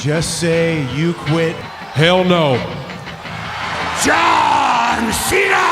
Just say you quit. Hell no. John Cena!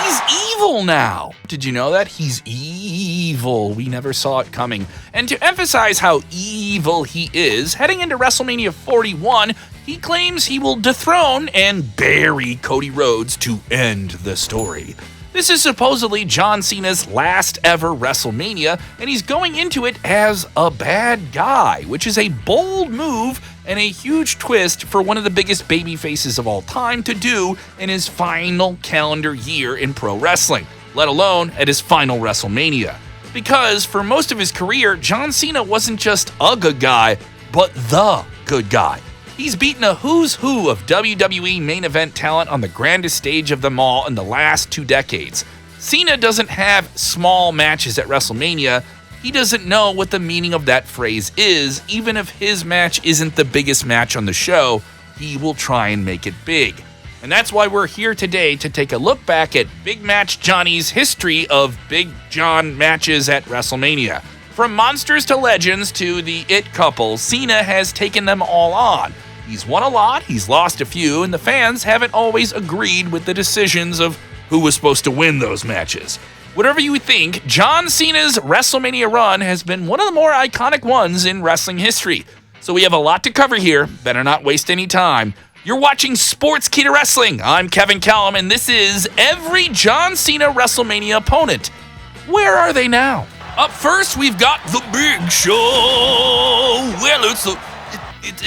He's evil now. Did you know that? He's evil. We never saw it coming. And to emphasize how evil he is, heading into WrestleMania 41, he claims he will dethrone and bury Cody Rhodes to end the story. This is supposedly John Cena's last ever WrestleMania, and he's going into it as a bad guy, which is a bold move and a huge twist for one of the biggest baby faces of all time to do in his final calendar year in pro wrestling, let alone at his final WrestleMania. Because for most of his career, John Cena wasn't just a good guy, but the good guy. He's beaten a who's who of WWE main event talent on the grandest stage of them all in the last 2 decades. Cena doesn't have small matches at WrestleMania. He doesn't know what the meaning of that phrase is. Even if his match isn't the biggest match on the show, he will try and make it big. And that's why we're here today to take a look back at Big Match Johnny's history of Big John matches at WrestleMania. From monsters to legends to the it couple, Cena has taken them all on. He's won a lot, he's lost a few, and the fans haven't always agreed with the decisions of who was supposed to win those matches. Whatever you think, John Cena's WrestleMania run has been one of the more iconic ones in wrestling history. So we have a lot to cover here. Better not waste any time. You're watching Sportskeeda Wrestling. I'm Kevin Callum, and this is every John Cena WrestleMania opponent. Where are they now? Up first, we've got The Big Show. Well,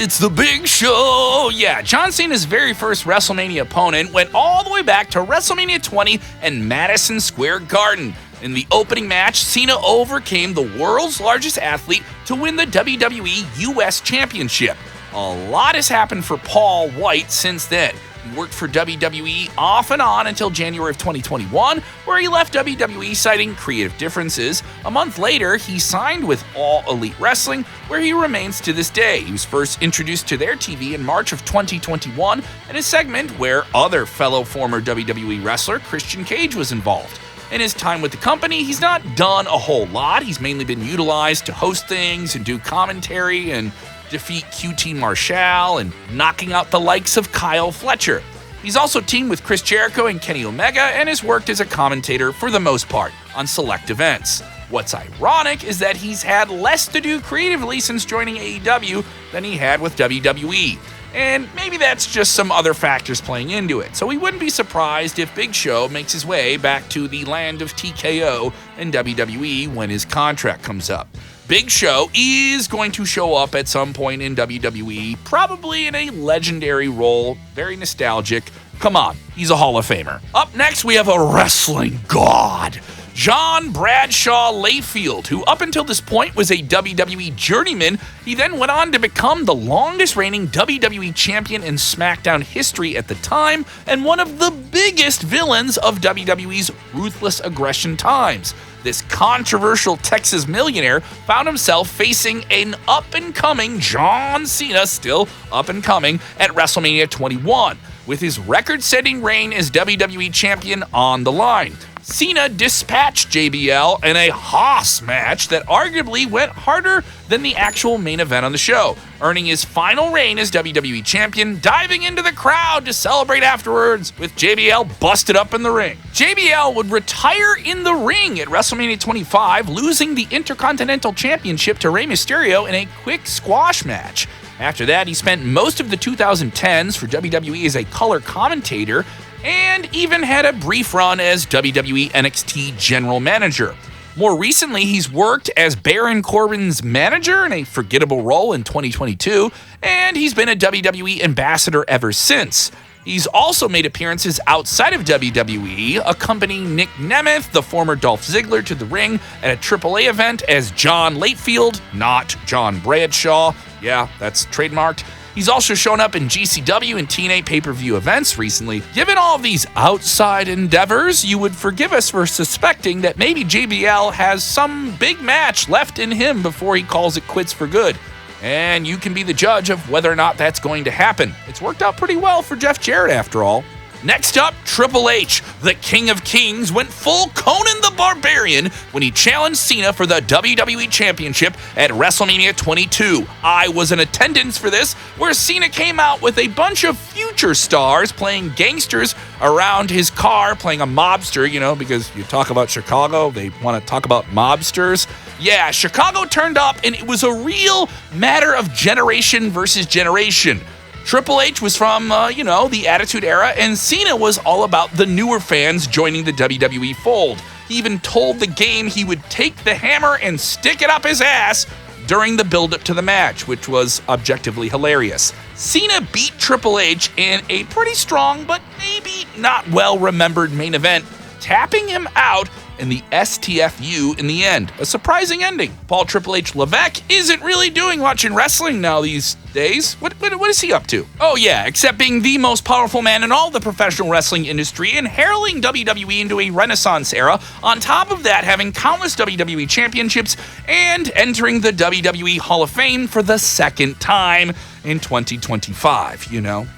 it's the Big Show. Yeah, John Cena's very first WrestleMania opponent went all the way back to WrestleMania 20 and Madison Square Garden. In the opening match, Cena overcame the world's largest athlete to win the WWE US Championship. A lot has happened for Paul White since then. He worked for WWE off and on until January of 2021, where he left WWE citing creative differences. A month later, he signed with All Elite Wrestling, where he remains to this day. He was first introduced to their TV in March of 2021 in a segment where other fellow former WWE wrestler Christian Cage was involved. In his time with the company, he's not done a whole lot. He's mainly been utilized to host things and do commentary and defeat QT Marshall and knocking out the likes of Kyle Fletcher. He's also teamed with Chris Jericho and Kenny Omega and has worked as a commentator for the most part on select events. What's ironic is that he's had less to do creatively since joining AEW than he had with WWE. And maybe that's just some other factors playing into it. So we wouldn't be surprised if Big Show makes his way back to the land of TKO and WWE when his contract comes up. Big Show is going to show up at some point in WWE, probably in a legendary role, very nostalgic. Come on, he's a Hall of Famer. Up next, we have a wrestling god, John Bradshaw Layfield, who up until this point was a WWE journeyman. He then went on to become the longest reigning WWE champion in SmackDown history at the time, and one of the biggest villains of WWE's ruthless aggression times. This controversial Texas millionaire found himself facing an up-and-coming John Cena, still up-and-coming, at WrestleMania 21, with his record-setting reign as WWE champion on the line. Cena dispatched JBL in a Haas match that arguably went harder than the actual main event on the show, earning his final reign as WWE champion, diving into the crowd to celebrate afterwards with JBL busted up in the ring. JBL would retire in the ring at WrestleMania 25, losing the Intercontinental Championship to Rey Mysterio in a quick squash match. After that, he spent most of the 2010s for WWE as a color commentator, and even had a brief run as WWE NXT General Manager. More recently, he's worked as Baron Corbin's manager in a forgettable role in 2022, and he's been a WWE ambassador ever since. He's also made appearances outside of WWE, accompanying Nick Nemeth, the former Dolph Ziggler, to the ring at a AAA event as John Layfield, not John Bradshaw. Yeah, that's trademarked. He's also shown up in GCW and TNA pay-per-view events recently. Given all of these outside endeavors, you would forgive us for suspecting that maybe JBL has some big match left in him before he calls it quits for good. And you can be the judge of whether or not that's going to happen. It's worked out pretty well for Jeff Jarrett after all. Next up, Triple H, the King of Kings, went full Conan the Barbarian when he challenged Cena for the WWE Championship at WrestleMania 22. I was in attendance for this, where Cena came out with a bunch of future stars playing gangsters around his car, playing a mobster, because you talk about Chicago, they want to talk about mobsters. Yeah, Chicago turned up, and it was a real matter of generation versus generation. Triple H was from, the Attitude Era, and Cena was all about the newer fans joining the WWE fold. He even told the game he would take the hammer and stick it up his ass during the build-up to the match, which was objectively hilarious. Cena beat Triple H in a pretty strong, but maybe not well-remembered main event, tapping him out in the STFU in the end. A surprising ending. Paul Triple H Levesque isn't really doing much in wrestling now these days. What is he up to? Oh yeah, except being the most powerful man in all the professional wrestling industry and heralding WWE into a renaissance era, on top of that having countless WWE championships and entering the WWE Hall of Fame for the second time in 2025.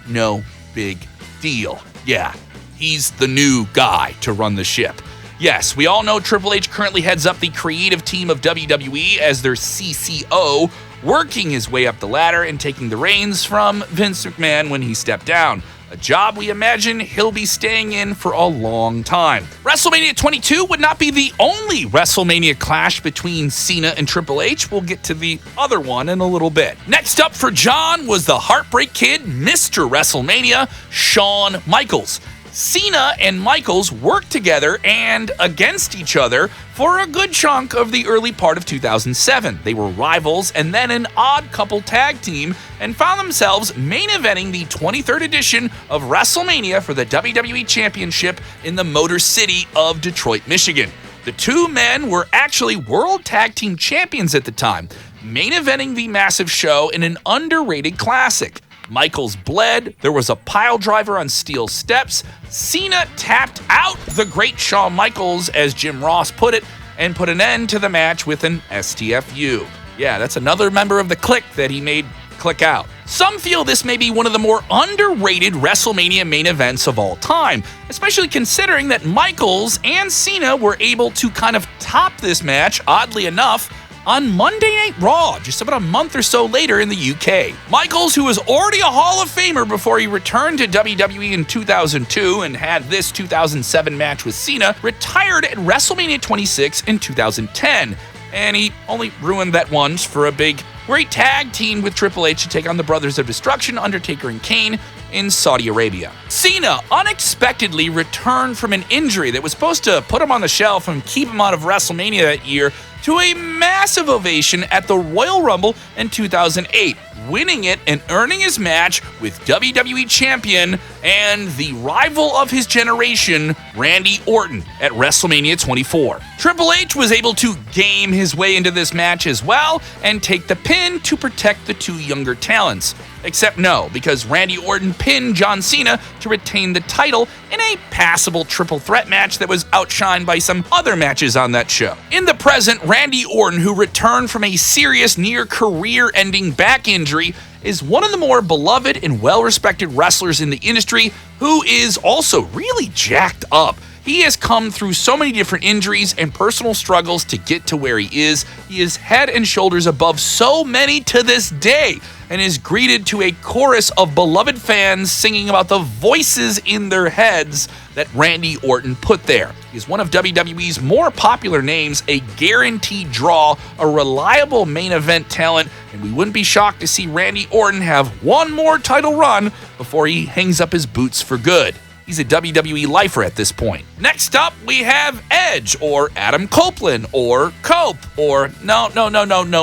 No big deal. Yeah, he's the new guy to run the ship. Yes, we all know Triple H currently heads up the creative team of WWE as their CCO, working his way up the ladder and taking the reins from Vince McMahon when he stepped down. A job we imagine he'll be staying in for a long time. WrestleMania 22 would not be the only WrestleMania clash between Cena and Triple H. We'll get to the other one in a little bit. Next up for John was the Heartbreak Kid, Mr. WrestleMania, Shawn Michaels. Cena and Michaels worked together and against each other for a good chunk of the early part of 2007. They were rivals and then an odd couple tag team and found themselves main eventing the 23rd edition of WrestleMania for the WWE Championship in the Motor City of Detroit, Michigan. The two men were actually World Tag Team Champions at the time, main eventing the massive show in an underrated classic. Michaels bled, there was a pile driver on steel steps, Cena tapped out the great Shawn Michaels, as Jim Ross put it, and put an end to the match with an STFU. Yeah, that's another member of the clique that he made click out. Some feel this may be one of the more underrated WrestleMania main events of all time, especially considering that Michaels and Cena were able to kind of top this match, oddly enough, on Monday Night Raw, just about a month or so later in the UK. Michaels, who was already a Hall of Famer before he returned to WWE in 2002 and had this 2007 match with Cena, retired at WrestleMania 26 in 2010. And he only ruined that once for a big, great tag team with Triple H to take on the Brothers of Destruction, Undertaker and Kane, in Saudi Arabia. Cena unexpectedly returned from an injury that was supposed to put him on the shelf and keep him out of WrestleMania that year to a massive ovation at the Royal Rumble in 2008, winning it and earning his match with WWE Champion and the rival of his generation, Randy Orton, at WrestleMania 24. Triple H was able to game his way into this match as well and take the pin to protect the two younger talents. Except no, because Randy Orton pinned John Cena to retain the title in a passable triple threat match that was outshined by some other matches on that show. In the present, Randy Orton, who returned from a serious near career-ending back injury, is one of the more beloved and well-respected wrestlers in the industry, who is also really jacked up. He has come through so many different injuries and personal struggles to get to where he is. He is head and shoulders above so many to this day, and is greeted to a chorus of beloved fans singing about the voices in their heads that Randy Orton put there. He's one of WWE's more popular names, a guaranteed draw, a reliable main event talent, and we wouldn't be shocked to see Randy Orton have one more title run before he hangs up his boots for good. He's a WWE lifer at this point. Next up, we have Edge, or Adam Copeland, or Cope, or no,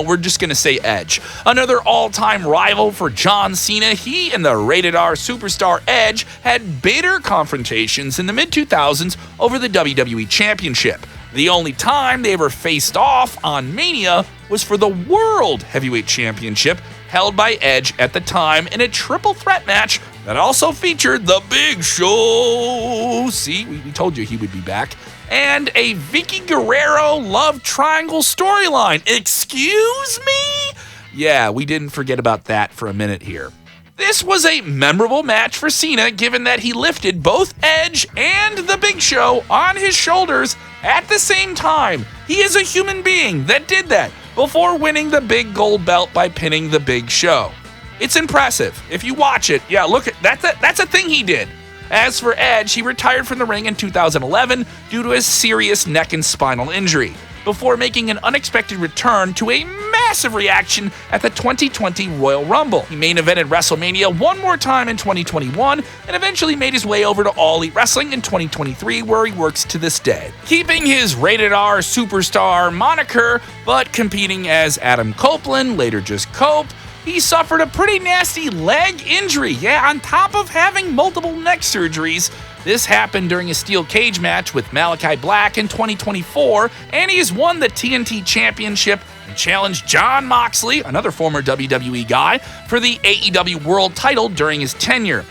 we're just gonna say Edge. Another all-time rival for John Cena. He and the rated R superstar Edge had bitter confrontations in the mid-2000s over the WWE Championship. The only time they ever faced off on Mania was for the World Heavyweight Championship, held by Edge at the time in a triple threat match that also featured The Big Show. See, we told you he would be back. And a Vicky Guerrero love triangle storyline. Excuse me? Yeah, we didn't forget about that for a minute here. This was a memorable match for Cena given that he lifted both Edge and the Big Show on his shoulders at the same time. He is a human being that did that before winning the big gold belt by pinning the Big Show. It's impressive. If you watch it, yeah, look, that's a thing he did. As for Edge, he retired from the ring in 2011 due to a serious neck and spinal injury, before making an unexpected return to a massive reaction at the 2020 Royal Rumble. He main evented WrestleMania one more time in 2021 and eventually made his way over to All Elite Wrestling in 2023, where he works to this day, keeping his rated R superstar moniker, but competing as Adam Copeland, later just Cope. He suffered a pretty nasty leg injury, on top of having multiple neck surgeries. This happened during a steel cage match with Malachi Black in 2024, and he has won the TNT Championship and challenged John Moxley, another former WWE guy, for the AEW World title during his tenure.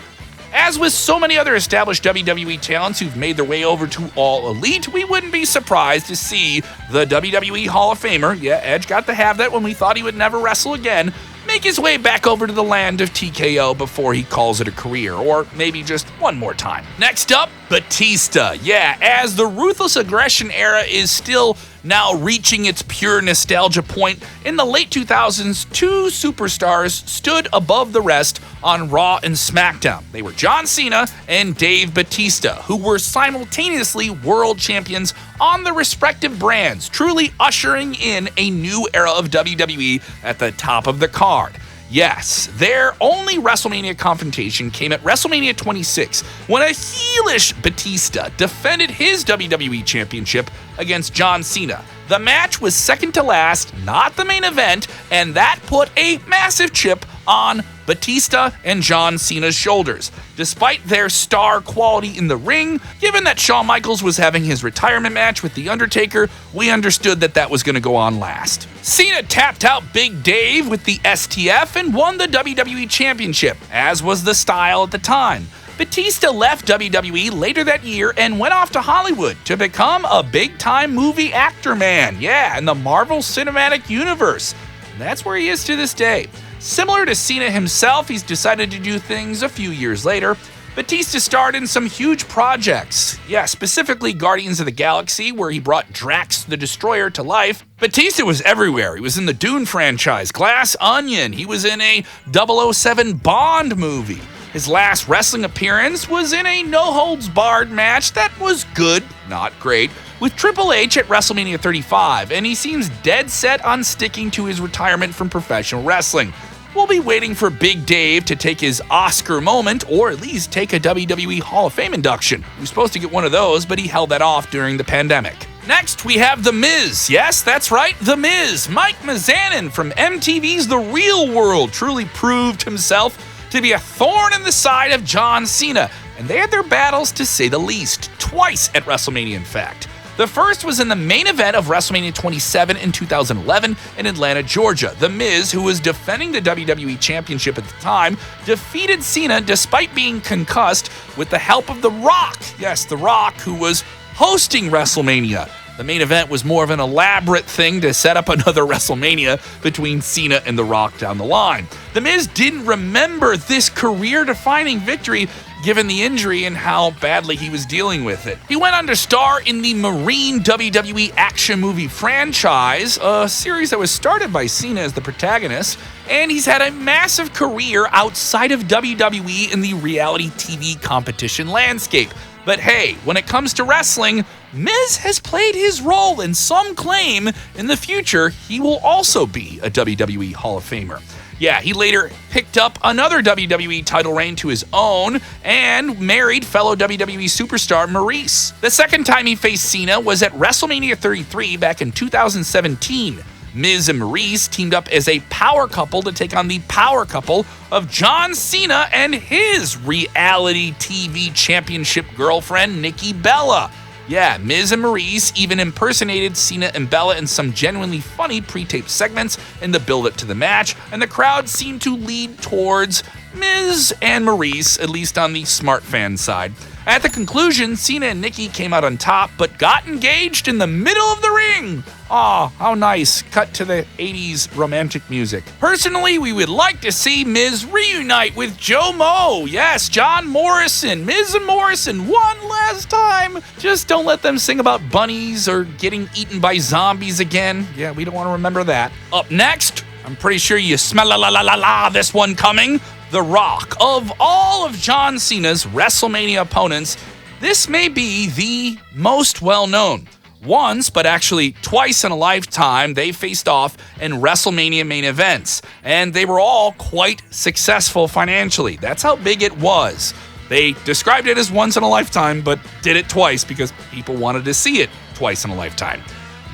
As with so many other established WWE talents who've made their way over to All Elite, we wouldn't be surprised to see the WWE Hall of Famer, Edge got to have that when we thought he would never wrestle again, make his way back over to the land of TKO before he calls it a career, or maybe just one more time. Next up, Batista. As the Ruthless Aggression era is still now reaching its pure nostalgia point, in the late 2000s, two superstars stood above the rest on Raw and SmackDown. They were John Cena and Dave Batista, who were simultaneously world champions on their respective brands, truly ushering in a new era of WWE at the top of the card. Yes, their only WrestleMania confrontation came at WrestleMania 26, when a heelish Batista defended his WWE Championship against John Cena. The match was second to last, not the main event, and that put a massive chip on Batista and John Cena's shoulders. Despite their star quality in the ring, given that Shawn Michaels was having his retirement match with The Undertaker, we understood that was going to go on last. Cena tapped out Big Dave with the STF and won the WWE Championship, as was the style at the time. Batista left WWE later that year and went off to Hollywood to become a big-time movie actor man, in the Marvel Cinematic Universe. And that's where he is to this day. Similar to Cena himself, he's decided to do things a few years later. Batista starred in some huge projects. Specifically Guardians of the Galaxy, where he brought Drax the Destroyer to life. Batista was everywhere. He was in the Dune franchise, Glass Onion. He was in a 007 Bond movie. His last wrestling appearance was in a no-holds-barred match that was good, not great, with Triple H at WrestleMania 35, and he seems dead set on sticking to his retirement from professional wrestling. We'll be waiting for Big Dave to take his Oscar moment, or at least take a WWE Hall of Fame induction. He was supposed to get one of those, but he held that off during the pandemic. Next, we have The Miz. Yes, that's right, The Miz. Mike Mizanin from MTV's The Real World truly proved himself to be a thorn in the side of John Cena, and they had their battles, to say the least, twice at WrestleMania, in fact. The first was in the main event of WrestleMania 27 in 2011 in Atlanta, Georgia. The Miz, who was defending the WWE Championship at the time, defeated Cena despite being concussed with the help of The Rock. Yes, The Rock, who was hosting WrestleMania. The main event was more of an elaborate thing to set up another WrestleMania between Cena and The Rock down the line. The Miz didn't remember this career-defining victory given the injury and how badly he was dealing with it. He went on to star in the Marine WWE action movie franchise, a series that was started by Cena as the protagonist, and he's had a massive career outside of WWE in the reality TV competition landscape. But hey, when it comes to wrestling, Miz has played his role, and some claim in the future he will also be a WWE Hall of Famer. He later picked up another WWE title reign to his own and married fellow WWE superstar Maryse. The second time he faced Cena was at WrestleMania 33 back in 2017. Miz and Maryse teamed up as a power couple to take on the power couple of John Cena and his reality TV championship girlfriend, Nikki Bella. Miz and Maryse even impersonated Cena and Bella in some genuinely funny pre-taped segments in the build-up to the match, and the crowd seemed to lead towards Miz and Maurice, at least on the smart fan side. At the conclusion, Cena and Nikki came out on top, but got engaged in the middle of the ring. Aw, how nice. Cut to the 80s romantic music. Personally, we would like to see Miz reunite with Joe Mo. Yes, John Morrison. Miz and Morrison one last time. Just don't let them sing about bunnies or getting eaten by zombies again. Yeah, we don't want to remember that. Up next, I'm pretty sure you smell this one coming. The Rock. Of all of John Cena's WrestleMania opponents, this may be the most well-known. Once, but actually twice in a lifetime, they faced off in WrestleMania main events, and they were all quite successful financially. That's how big it was. They described it as once in a lifetime, but did it twice because people wanted to see it twice in a lifetime.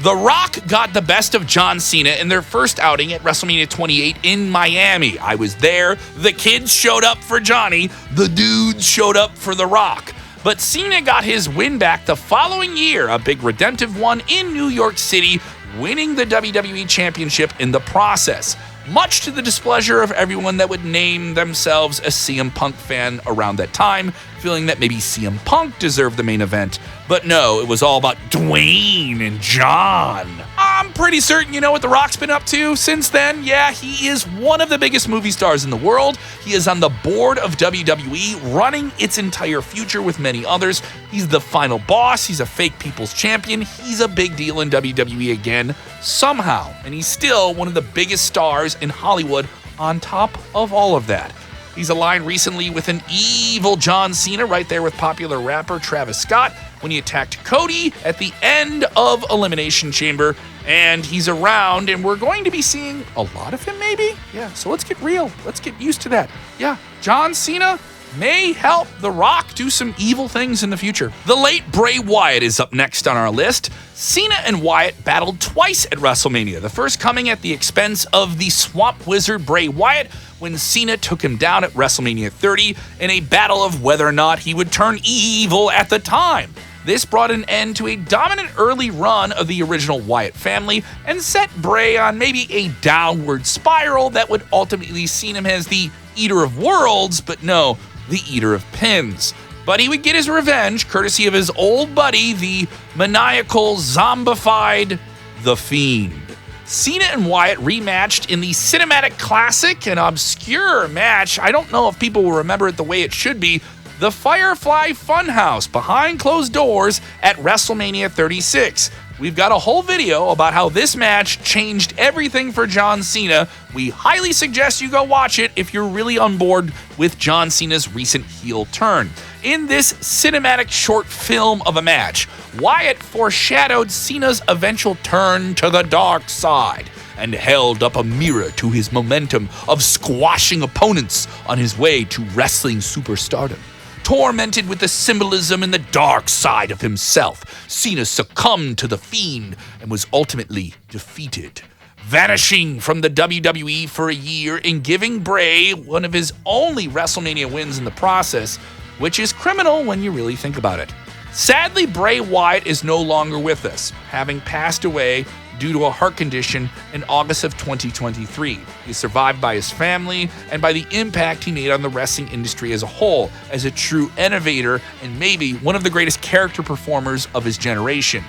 The Rock got the best of John Cena in their first outing at WrestleMania 28 in Miami. I was there. The kids showed up for Johnny. The dudes showed up for The Rock. But Cena got his win back the following year, a big redemptive one in New York City, winning the WWE Championship in the process, much to the displeasure of everyone that would name themselves a CM Punk fan around that time, feeling that maybe CM Punk deserved the main event. But no, it was all about Dwayne and John. I'm pretty certain you know what The Rock's been up to since then. Yeah, he is one of the biggest movie stars in the world. He is on the board of WWE, running its entire future with many others. He's the final boss. He's a fake people's champion. He's a big deal in WWE again, somehow. And he's still one of the biggest stars in Hollywood on top of all of that. He's aligned recently with an evil John Cena, right there with popular rapper Travis Scott, when he attacked Cody at the end of Elimination Chamber. And he's around, and we're going to be seeing a lot of him, maybe? Yeah, so let's get real. Let's get used to that. Yeah, John Cena may help The Rock do some evil things in the future. The late Bray Wyatt is up next on our list. Cena and Wyatt battled twice at WrestleMania, the first coming at the expense of the Swamp Wizard Bray Wyatt when Cena took him down at WrestleMania 30 in a battle of whether or not he would turn evil at the time. This brought an end to a dominant early run of the original Wyatt family and set Bray on maybe a downward spiral that would ultimately see him as the Eater of Worlds, but no, the Eater of Pins. But he would get his revenge courtesy of his old buddy, the maniacal, zombified The Fiend. Cena and Wyatt rematched in the cinematic classic, an obscure match. I don't know if people will remember it the way it should be. The Firefly Funhouse behind closed doors at WrestleMania 36. We've got a whole video about how this match changed everything for John Cena. We highly suggest you go watch it if you're really on board with John Cena's recent heel turn. In this cinematic short film of a match, Wyatt foreshadowed Cena's eventual turn to the dark side and held up a mirror to his momentum of squashing opponents on his way to wrestling superstardom. Tormented with the symbolism and the dark side of himself, Cena succumbed to the Fiend and was ultimately defeated, vanishing from the WWE for a year and giving Bray one of his only WrestleMania wins in the process, which is criminal when you really think about it. Sadly, Bray Wyatt is no longer with us, having passed away due to a heart condition in August of 2023. He's survived by his family and by the impact he made on the wrestling industry as a whole, as a true innovator and maybe one of the greatest character performers of his generation.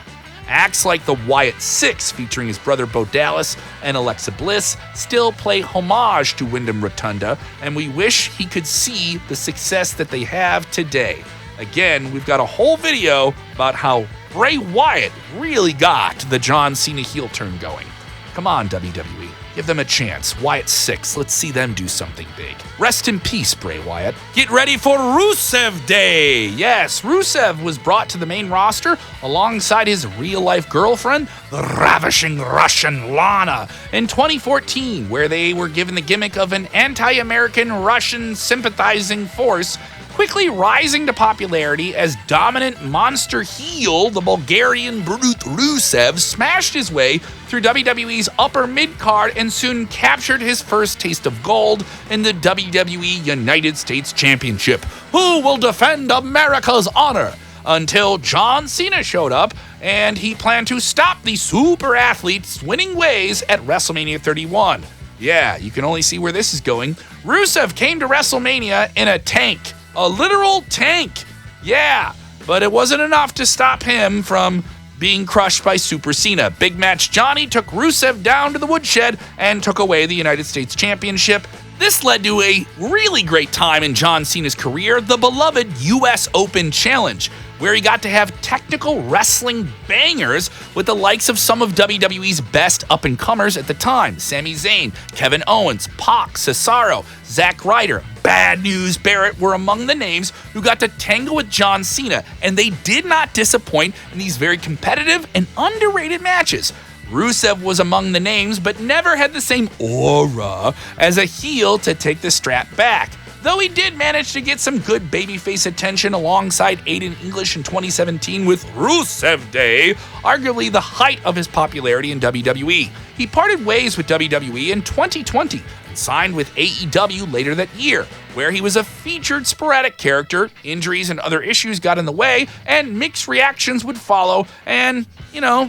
Acts like the Wyatt Six, featuring his brother Bo Dallas and Alexa Bliss, still play homage to Wyndham Rotunda, and we wish he could see the success that they have today. Again, we've got a whole video about how Bray Wyatt really got the John Cena heel turn going. Come on, WWE. Give them a chance. Wyatt 6. Let's see them do something big. Rest in peace, Bray Wyatt. Get ready for Rusev Day. Yes, Rusev was brought to the main roster alongside his real-life girlfriend, the ravishing Russian Lana, in 2014, where they were given the gimmick of an anti-American Russian sympathizing force, quickly rising to popularity as dominant monster heel. The Bulgarian brute Rusev smashed his way through WWE's upper mid-card and soon captured his first taste of gold in the WWE United States Championship. Who will defend America's honor? Until John Cena showed up and he planned to stop the super athlete's winning ways at WrestleMania 31. Yeah, you can only see where this is going. Rusev came to WrestleMania in a tank. A literal tank. Yeah, but it wasn't enough to stop him from being crushed by Super Cena. Big Match Johnny took Rusev down to the woodshed and took away the United States Championship. This led to a really great time in John Cena's career, the beloved US Open Challenge, where he got to have technical wrestling bangers with the likes of some of WWE's best up-and-comers at the time. Sami Zayn, Kevin Owens, Pac, Cesaro, Zack Ryder, Bad News Barrett were among the names who got to tangle with John Cena, and they did not disappoint in these very competitive and underrated matches. Rusev was among the names, but never had the same aura as a heel to take the strap back. Though he did manage to get some good babyface attention alongside Aiden English in 2017 with Rusev Day, arguably the height of his popularity in WWE. He parted ways with WWE in 2020 and signed with AEW later that year, where he was a featured sporadic character. Injuries and other issues got in the way, and mixed reactions would follow, and,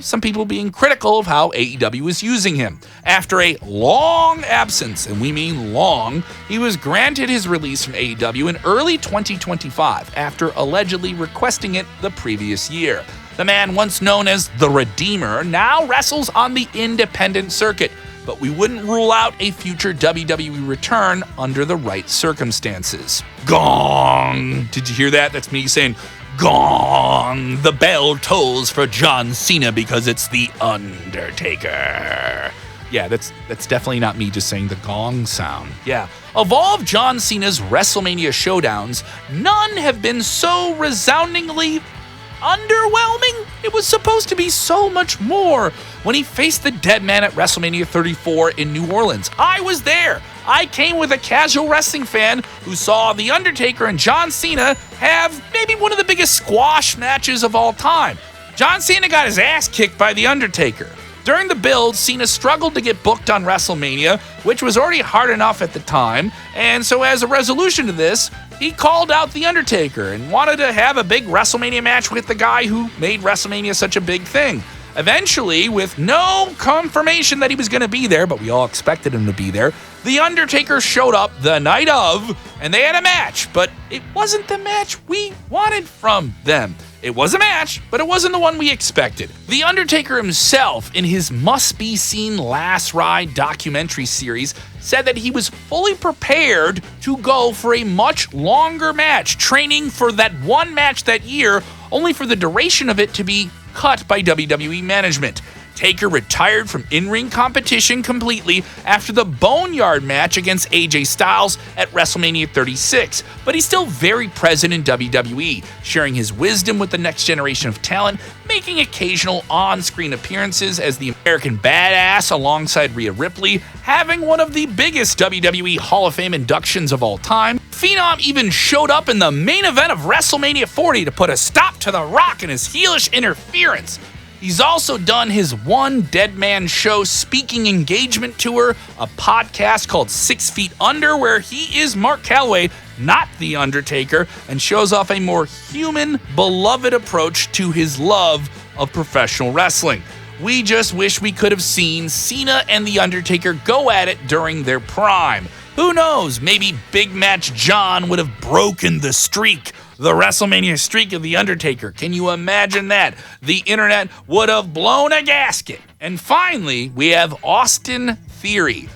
some people being critical of how AEW was using him. After a long absence, and we mean long, he was granted his release from AEW in early 2025 after allegedly requesting it the previous year. The man, once known as the Redeemer, now wrestles on the independent circuit, but we wouldn't rule out a future WWE return under the right circumstances. Gong! Did you hear that? That's me saying, gong! The bell tolls for John Cena because it's the Undertaker. Yeah, that's definitely not me just saying the gong sound. Yeah. Of all of John Cena's WrestleMania showdowns, none have been so resoundingly underwhelming. It was supposed to be so much more when he faced the dead man at WrestleMania 34 in New Orleans. I was there. I came with a casual wrestling fan who saw The Undertaker and John Cena have maybe one of the biggest squash matches of all time. John Cena got his ass kicked by The Undertaker. During the build, Cena struggled to get booked on WrestleMania, which was already hard enough at the time, and so as a resolution to this, he called out The Undertaker and wanted to have a big WrestleMania match with the guy who made WrestleMania such a big thing. Eventually, with no confirmation that he was going to be there, but we all expected him to be there, The Undertaker showed up the night of, and they had a match, but it wasn't the match we wanted from them. It was a match, but it wasn't the one we expected. The Undertaker himself, in his must-be-seen Last Ride documentary series, said that he was fully prepared to go for a much longer match, training for that one match that year, only for the duration of it to be cut by WWE management. Taker retired from in-ring competition completely after the Boneyard match against AJ Styles at WrestleMania 36, but he's still very present in WWE, sharing his wisdom with the next generation of talent, making occasional on-screen appearances as the American Badass alongside Rhea Ripley, having one of the biggest WWE Hall of Fame inductions of all time. Phenom even showed up in the main event of WrestleMania 40 to put a stop to The Rock and his heelish interference. He's also done his One Dead Man Show speaking engagement tour, a podcast called 6 Feet Under, where he is Mark Calaway, not The Undertaker, and shows off a more human, beloved approach to his love of professional wrestling. We just wish we could have seen Cena and The Undertaker go at it during their prime. Who knows, maybe Big Match John would have broken the streak. The WrestleMania streak of The Undertaker. Can you imagine that? The internet would have blown a gasket. And finally, we have Austin Theory.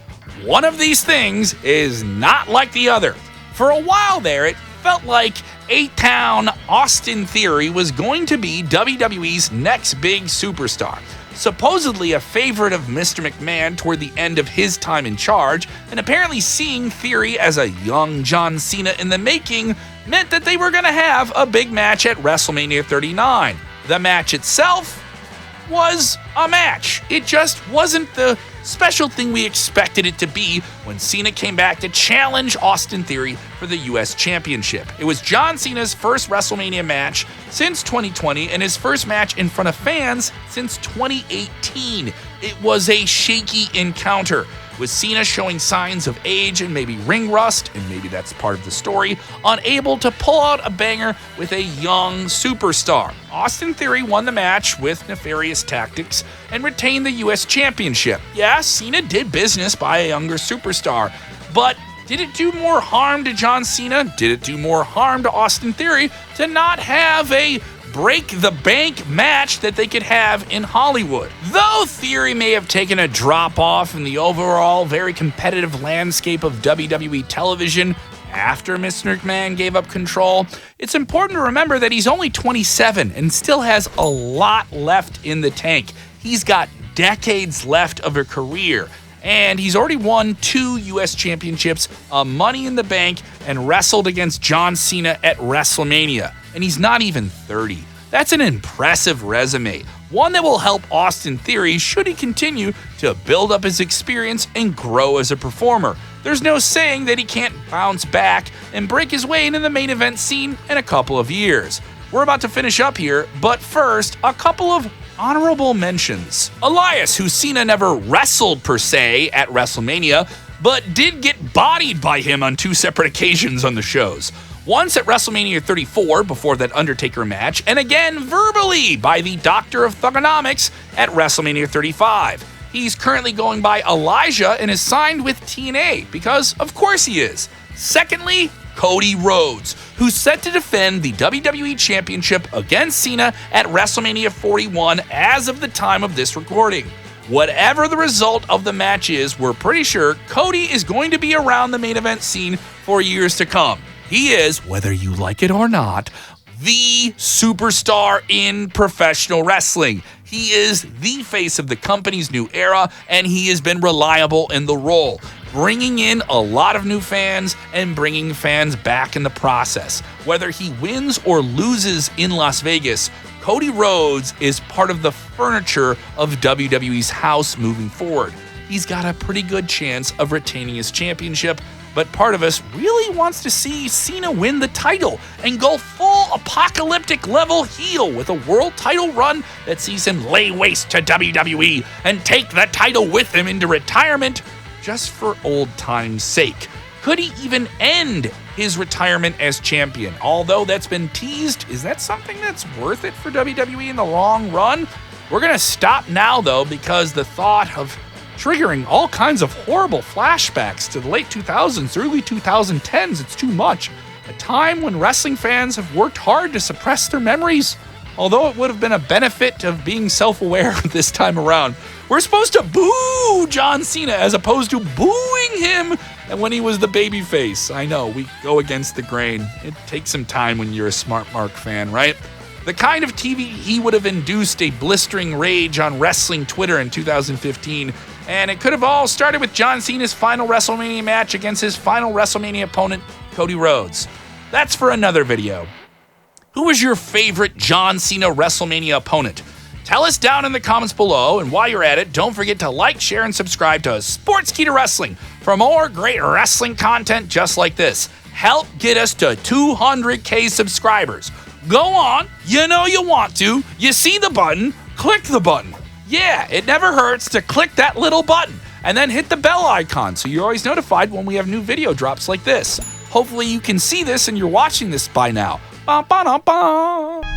One of these things is not like the other. For a while there, it felt like A-Town Austin Theory was going to be WWE's next big superstar. Supposedly a favorite of Mr. McMahon toward the end of his time in charge, and apparently seeing Theory as a young John Cena in the making meant that they were going to have a big match at WrestleMania 39. The match itself was a match. It just wasn't the special thing we expected it to be when Cena came back to challenge Austin Theory for the US Championship. It was John Cena's first WrestleMania match since 2020 and his first match in front of fans since 2018. It was a shaky encounter. with Cena showing signs of age and maybe ring rust, and maybe that's part of the story, unable to pull out a banger with a young superstar. Austin Theory won the match with nefarious tactics and retained the US Championship. Yeah, Cena did business by a younger superstar, but did it do more harm to John Cena? Did it do more harm to Austin Theory to not have a break-the-bank match that they could have in Hollywood? Though Theory may have taken a drop-off in the overall very competitive landscape of WWE television after Mr. McMahon gave up control, it's important to remember that he's only 27 and still has a lot left in the tank. He's got decades left of a career, and he's already won 2 U.S. championships, a Money in the Bank, and wrestled against John Cena at WrestleMania. And he's not even 30. That's an impressive resume, one that will help Austin Theory should he continue to build up his experience and grow as a performer. There's no saying that he can't bounce back and break his way into the main event scene in a couple of years. We're about to finish up here, but first, a couple of honorable mentions. Elias, who Cena never wrestled per se at WrestleMania, but did get bodied by him on 2 separate occasions on the shows. Once at WrestleMania 34 before that Undertaker match, and again verbally by the Doctor of Thugonomics at WrestleMania 35. He's currently going by Elijah and is signed with TNA because, of course, he is. Secondly, Cody Rhodes, who's set to defend the WWE Championship against Cena at WrestleMania 41 as of the time of this recording. Whatever the result of the match is, we're pretty sure Cody is going to be around the main event scene for years to come. He is, whether you like it or not, the superstar in professional wrestling. He is the face of the company's new era, and he has been reliable in the role, bringing in a lot of new fans and bringing fans back in the process. Whether he wins or loses in Las Vegas, Cody Rhodes is part of the furniture of WWE's house moving forward. He's got a pretty good chance of retaining his championship, but part of us really wants to see Cena win the title and go full apocalyptic level heel with a world title run that sees him lay waste to WWE and take the title with him into retirement just for old time's sake. Could he even end his retirement as champion? Although that's been teased, is that something that's worth it for WWE in the long run? We're going to stop now, though, because the thought of triggering all kinds of horrible flashbacks to the late 2000s, early 2010s, it's too much. A time when wrestling fans have worked hard to suppress their memories. Although it would have been a benefit of being self-aware this time around. We're supposed to boo John Cena as opposed to booing him when he was the babyface. I know, we go against the grain. It takes some time when you're a Smart Mark fan, right? The kind of TV he would have induced a blistering rage on wrestling Twitter in 2015, and it could have all started with John Cena's final WrestleMania match against his final WrestleMania opponent, Cody Rhodes. That's for another video. Who was your favorite John Cena WrestleMania opponent? Tell us down in the comments below, and while you're at it, don't forget to like, share, and subscribe to Sportskeeda Wrestling for more great wrestling content just like this. Help get us to 200K subscribers. Go on, you know you want to, you see the button, click the button. Yeah, it never hurts to click that little button and then hit the bell icon so you're always notified when we have new video drops like this. Hopefully you can see this and you're watching this by now. Ba-ba-da-ba.